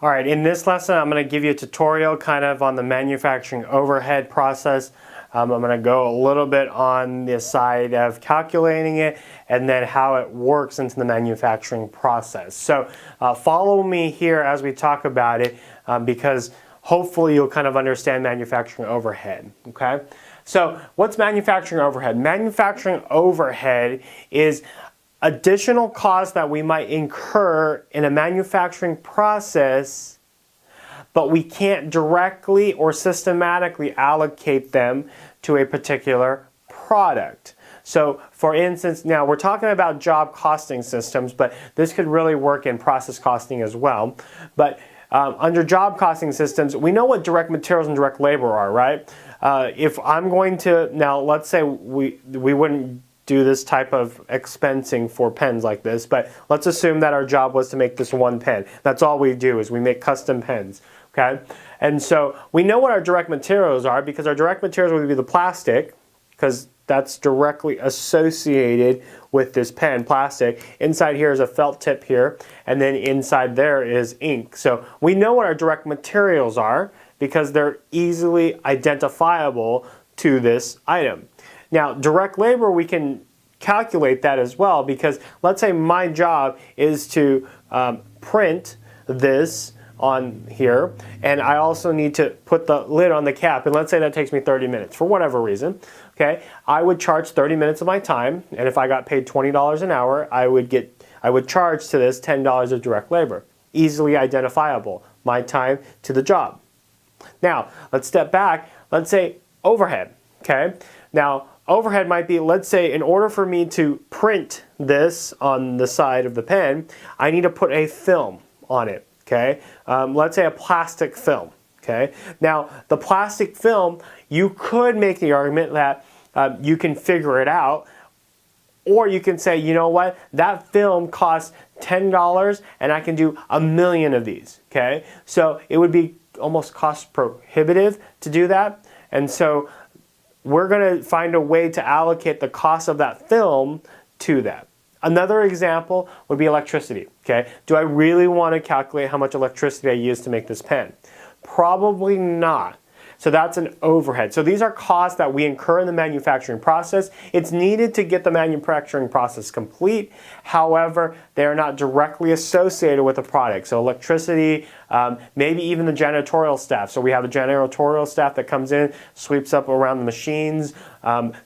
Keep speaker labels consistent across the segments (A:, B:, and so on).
A: All right, in this lesson, I'm going to give you a tutorial kind of on the manufacturing overhead process. I'm going to go a little bit on the side of calculating it and then how it works into the manufacturing process. So follow me here as we talk about it because hopefully you'll kind of understand manufacturing overhead. Okay? So what's manufacturing overhead? Manufacturing overhead is additional costs that we might incur in a manufacturing process, but we can't directly or systematically allocate them to a particular product. So for instance, now we're talking about job costing systems, but this could really work in process costing as well. But under job costing systems, we know what direct materials and direct labor are, right? If I'm going to, now let's say we wouldn't do this type of expensing for pens like this, but let's assume that our job was to make this one pen. That's all we do is we make custom pens, okay? And so we know what our direct materials are because our direct materials would be the plastic, because that's directly associated with this pen, plastic. Inside here is a felt tip here, and then inside there is ink. So we know what our direct materials are because they're easily identifiable to this item. Now, direct labor, we can calculate that as well because let's say my job is to print this on here, and I also need to put the lid on the cap, and let's say that takes me 30 minutes for whatever reason. Okay, I would charge 30 minutes of my time, and if I got paid $20 an hour, I would charge to this $10 of direct labor. Easily identifiable, my time to the job. Now, let's step back. Let's say overhead. Okay, now overhead might be, let's say, in order for me to print this on the side of the pen, I need to put a film on it. Okay, let's say a plastic film. Okay, now the plastic film, you could make the argument that you can figure it out, or you can say, you know what, that film costs $10 and I can do 1,000,000 of these. Okay, so it would be almost cost prohibitive to do that, and so we're going to find a way to allocate the cost of that film to that. Another example would be electricity. Okay, do I really want to calculate how much electricity I use to make this pen? Probably not. So that's an overhead. So these are costs that we incur in the manufacturing process. It's needed to get the manufacturing process complete. However, they are not directly associated with the product. So electricity, maybe even the janitorial staff. So we have a janitorial staff that comes in, sweeps up around the machines,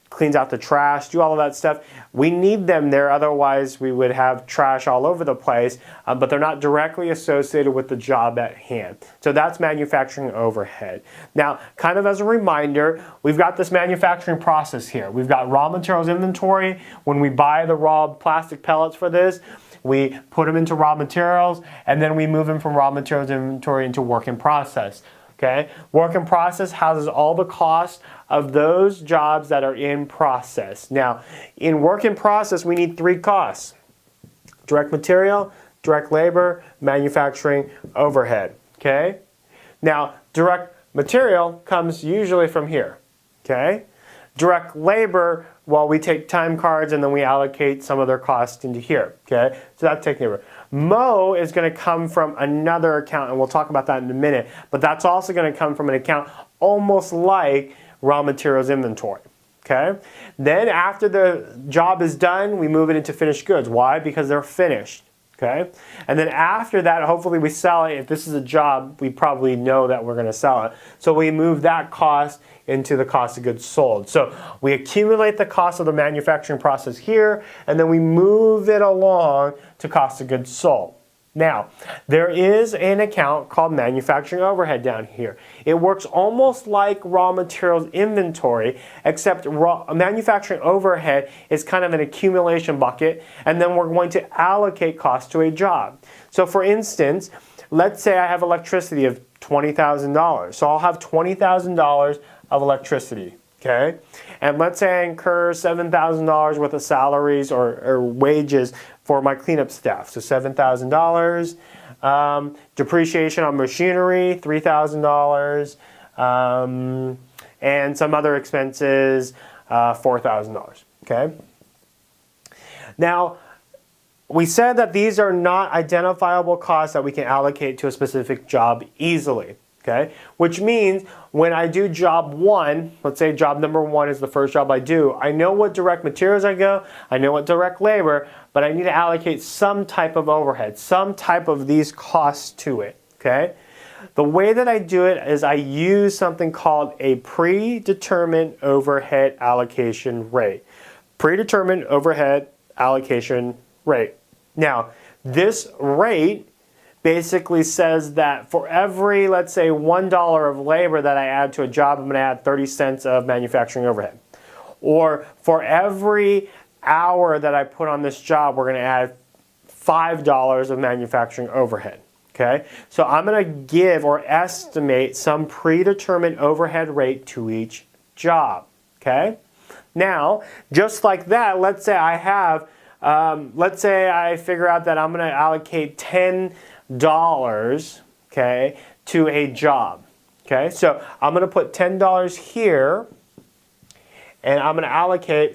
A: cleans out the trash, do all of that stuff. We need them there, otherwise we would have trash all over the place, but they're not directly associated with the job at hand. So that's manufacturing overhead. Now, kind of as a reminder, we've got this manufacturing process here. We've got raw materials inventory. When we buy the raw plastic pellets for this, we put them into raw materials, and then we move them from raw materials inventory into work in process. Okay? Work in process houses all the costs of those jobs that are in process. Now, in work in process, we need 3 costs: direct material, direct labor, manufacturing overhead. Okay? Now, direct material comes usually from here. Okay? Direct labor, well, we take time cards and then we allocate some of their costs into here. Okay? So that's taking labor. Mo is going to come from another account, and we'll talk about that in a minute, but that's also going to come from an account almost like raw materials inventory. Okay? Then after the job is done, we move it into finished goods. Why? Because they're finished. Okay? And then after that, hopefully we sell it. If this is a job, we probably know that we're going to sell it. So we move that cost into the cost of goods sold. So we accumulate the cost of the manufacturing process here, and then we move it along to cost of goods sold. Now, there is an account called manufacturing overhead down here. It works almost like raw materials inventory, except manufacturing overhead is kind of an accumulation bucket, and then we're going to allocate costs to a job. So for instance, let's say I have electricity of $20,000. So I'll have $20,000 of electricity. Okay, and let's say I incur $7,000 worth of salaries or wages for my cleanup staff. So $7,000. Depreciation on machinery, $3,000. And some other expenses, $4,000. Okay. Now, we said that these are not identifiable costs that we can allocate to a specific job easily, okay? Which means when I do job one, let's say job number one is the first job I do, I know what direct materials I know what direct labor, but I need to allocate some type of overhead, some type of these costs to it, okay? The way that I do it is I use something called a predetermined overhead allocation rate. Predetermined overhead allocation rate. Now, this rate basically says that for every, let's say, $1 of labor that I add to a job, I'm going to add 30 cents of manufacturing overhead. Or for every hour that I put on this job, we're going to add $5 of manufacturing overhead. Okay? So I'm going to give or estimate some predetermined overhead rate to each job. Okay? Now, just like that, let's say I have let's say I figure out that I'm going to allocate $10, okay, to a job. Okay, so I'm going to put $10 here, and I'm going to allocate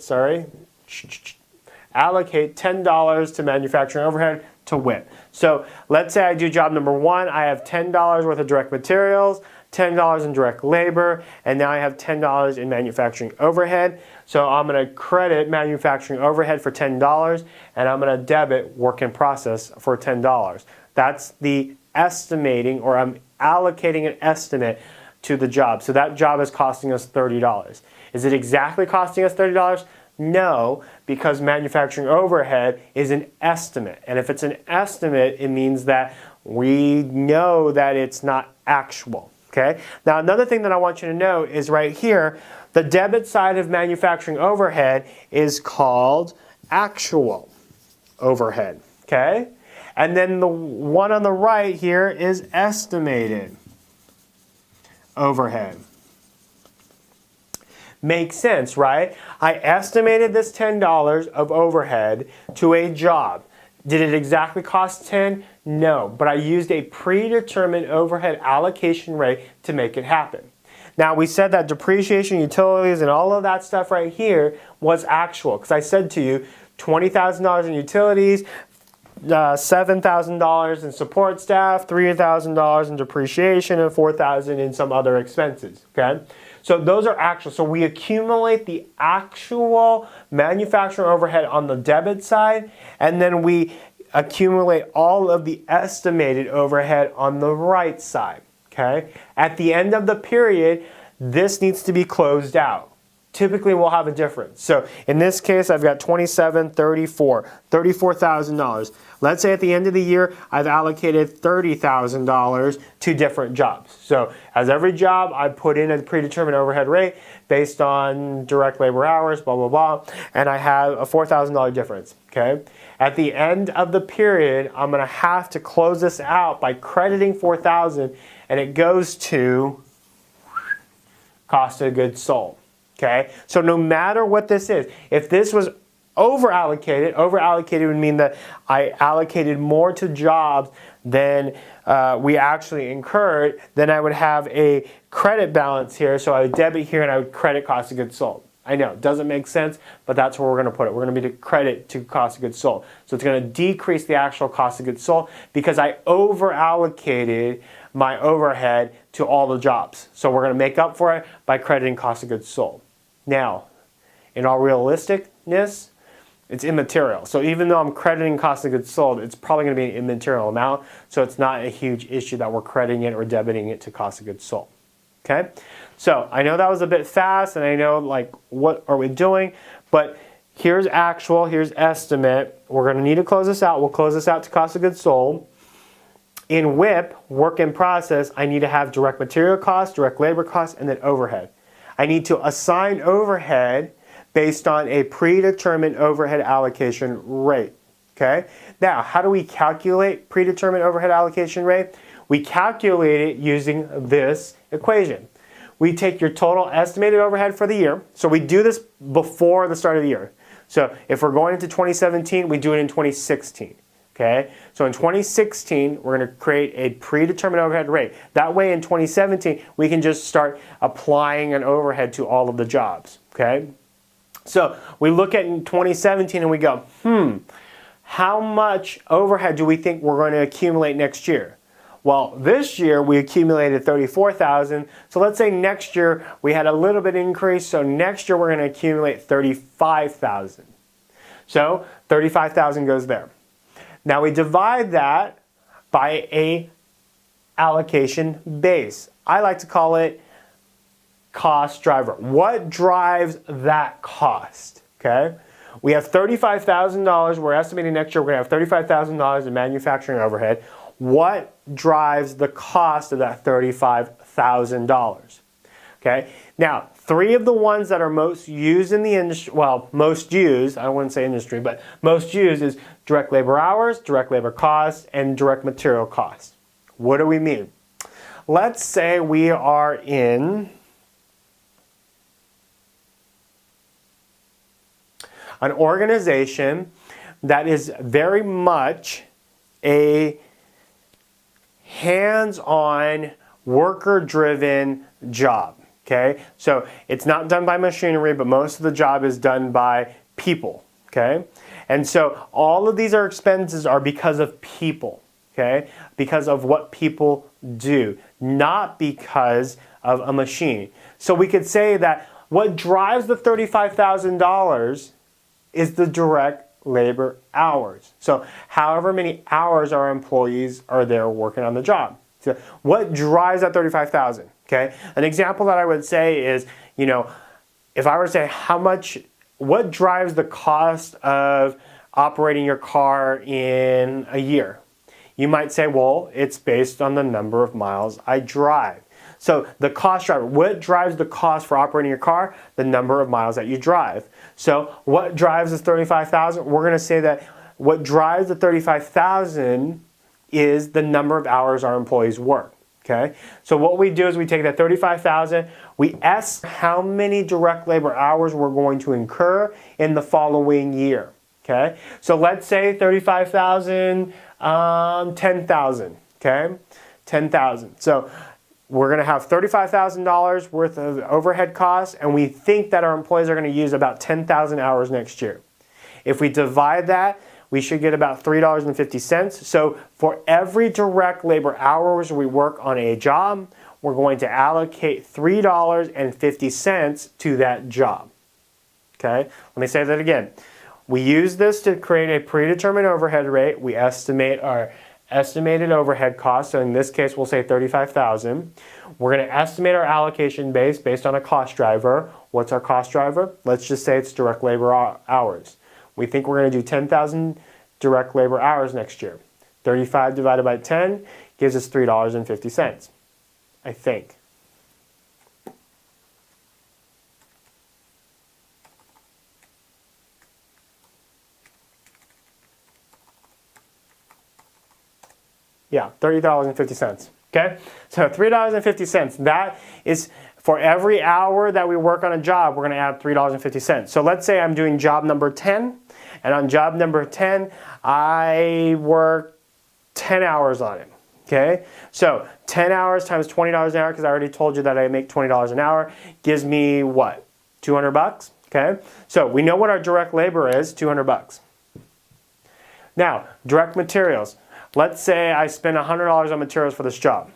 A: $10 to manufacturing overhead to WIP. So let's say I do job number one. I have $10 worth of direct materials, $10 in direct labor, and now I have $10 in manufacturing overhead. So I'm going to credit manufacturing overhead for $10, and I'm going to debit work in process for $10. That's the estimating, or I'm allocating an estimate to the job. So that job is costing us $30. Is it exactly costing us $30? No, because manufacturing overhead is an estimate. And if it's an estimate, it means that we know that it's not actual. Okay? Now, another thing that I want you to know is right here, the debit side of manufacturing overhead is called actual overhead. Okay? And then the one on the right here is estimated overhead. Makes sense, right? I estimated this $10 of overhead to a job. Did it exactly cost 10? No, but I used a predetermined overhead allocation rate to make it happen. Now, we said that depreciation, utilities, and all of that stuff right here was actual, because I said to you, $20,000 in utilities, $7,000 in support staff, $3,000 in depreciation, and $4,000 in some other expenses, okay? So those are actual. So we accumulate the actual manufacturing overhead on the debit side, and then we accumulate all of the estimated overhead on the right side, okay? At the end of the period, this needs to be closed out. Typically, we'll have a difference. So in this case, I've got $34,000. Let's say at the end of the year, I've allocated $30,000 to different jobs. So as every job, I put in a predetermined overhead rate based on direct labor hours, blah, blah, blah, and I have a $4,000 difference, okay? At the end of the period, I'm gonna have to close this out by crediting $4,000, and it goes to cost of goods sold. Okay, so no matter what this is, if this was over-allocated would mean that I allocated more to jobs than we actually incurred, then I would have a credit balance here, so I would debit here and I would credit cost of goods sold. I know, it doesn't make sense, but that's where we're going to put it. We're going to be to credit to cost of goods sold. So it's going to decrease the actual cost of goods sold because I over-allocated my overhead to all the jobs. So we're going to make up for it by crediting cost of goods sold. Now, in all realisticness, it's immaterial. So even though I'm crediting cost of goods sold, it's probably going to be an immaterial amount. So it's not a huge issue that we're crediting it or debiting it to cost of goods sold. Okay? So I know that was a bit fast, and I know like what are we doing, but here's actual, here's estimate. We're going to need to close this out. We'll close this out to cost of goods sold. In WIP, work in process, I need to have direct material costs, direct labor costs, and then overhead. I need to assign overhead based on a predetermined overhead allocation rate. Okay? Now, how do we calculate predetermined overhead allocation rate? We calculate it using this equation. We take your total estimated overhead for the year. So we do this before the start of the year. So if we're going into 2017, we do it in 2016. Okay, so in 2016, we're going to create a predetermined overhead rate. That way in 2017, we can just start applying an overhead to all of the jobs. Okay, so we look at in 2017 and we go, how much overhead do we think we're going to accumulate next year? Well, this year we accumulated $34,000. So let's say next year we had a little bit increase. So next year we're going to accumulate $35,000. So $35,000 goes there. Now we divide that by a allocation base. I like to call it cost driver. What drives that cost? Okay. We have $35,000. We're estimating next year we're going to have $35,000 in manufacturing overhead. What drives the cost of that $35,000? Okay. Now, three of the ones that are most used in the industry, well, most used, I wouldn't say industry, but most used is direct labor hours, direct labor costs, and direct material costs. What do we mean? Let's say we are in an organization that is very much a hands-on, worker-driven job. Okay, so it's not done by machinery, but most of the job is done by people. Okay, and so all of these expenses are because of people. Okay, because of what people do, not because of a machine. So we could say that what drives the $35,000 is the direct labor hours. So however many hours our employees are there working on the job. So what drives that $35,000? Okay, an example that I would say is, if I were to say what drives the cost of operating your car in a year? You might say, well, it's based on the number of miles I drive. So the cost driver, what drives the cost for operating your car? The number of miles that you drive. So what drives the $35,000? We're going to say that what drives the $35,000 is the number of hours our employees work. Okay, so what we do is we take that $35,000, we estimate how many direct labor hours we're going to incur in the following year. Okay, so let's say $35,000, 10,000. Okay, 10,000. So we're going to have $35,000 worth of overhead costs, and we think that our employees are going to use about 10,000 hours next year. If we divide that, we should get about $3.50. So for every direct labor hours we work on a job, we're going to allocate $3.50 to that job. Okay, let me say that again. We use this to create a predetermined overhead rate. We estimate our estimated overhead costs. So in this case, we'll say $35,000. We're going to estimate our allocation base based on a cost driver. What's our cost driver? Let's just say it's direct labor hours. We think we're going to do 10,000 direct labor hours next year. 35 divided by 10 gives us $3.50, I think. Yeah, $30.50. Okay? So $3.50. That is for every hour that we work on a job, we're going to add $3.50. So let's say I'm doing job number 10, and on job number 10, I work 10 hours on it. Okay? So 10 hours times $20 an hour, because I already told you that I make $20 an hour, gives me what? 200 bucks? Okay? So we know what our direct labor is, 200 bucks. Now, direct materials. Let's say I spend $100 on materials for this job.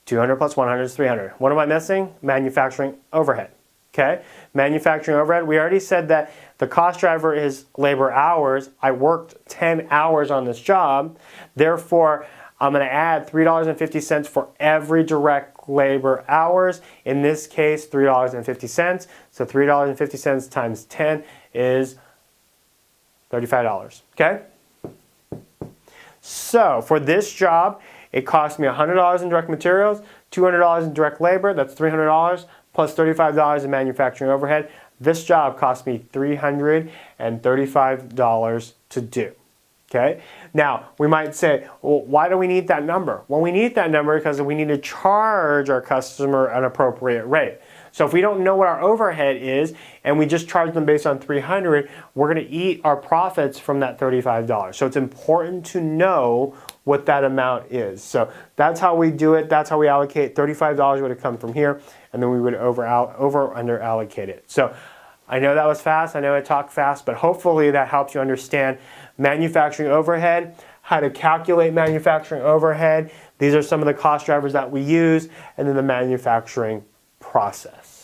A: 200 plus 100 is 300. What am I missing? Manufacturing overhead. Okay? Manufacturing overhead, we already said that the cost driver is labor hours. I worked 10 hours on this job. Therefore, I'm going to add $3.50 for every direct labor hours. In this case, $3.50. So $3.50 times 10 is $35. Okay? So for this job, it cost me $100 in direct materials, $200 in direct labor, that's $300, plus $35 in manufacturing overhead. This job cost me $335 to do. Okay? Now, we might say, well, why do we need that number? Well, we need that number because we need to charge our customer an appropriate rate. So if we don't know what our overhead is and we just charge them based on $300, we're going to eat our profits from that $35. So it's important to know what that amount is. So that's how we do it. That's how we allocate. $35 would have come from here, and then we would under allocate it. So I know that was fast, I know I talked fast, but hopefully that helps you understand manufacturing overhead, how to calculate manufacturing overhead. These are some of the cost drivers that we use, and then the manufacturing process.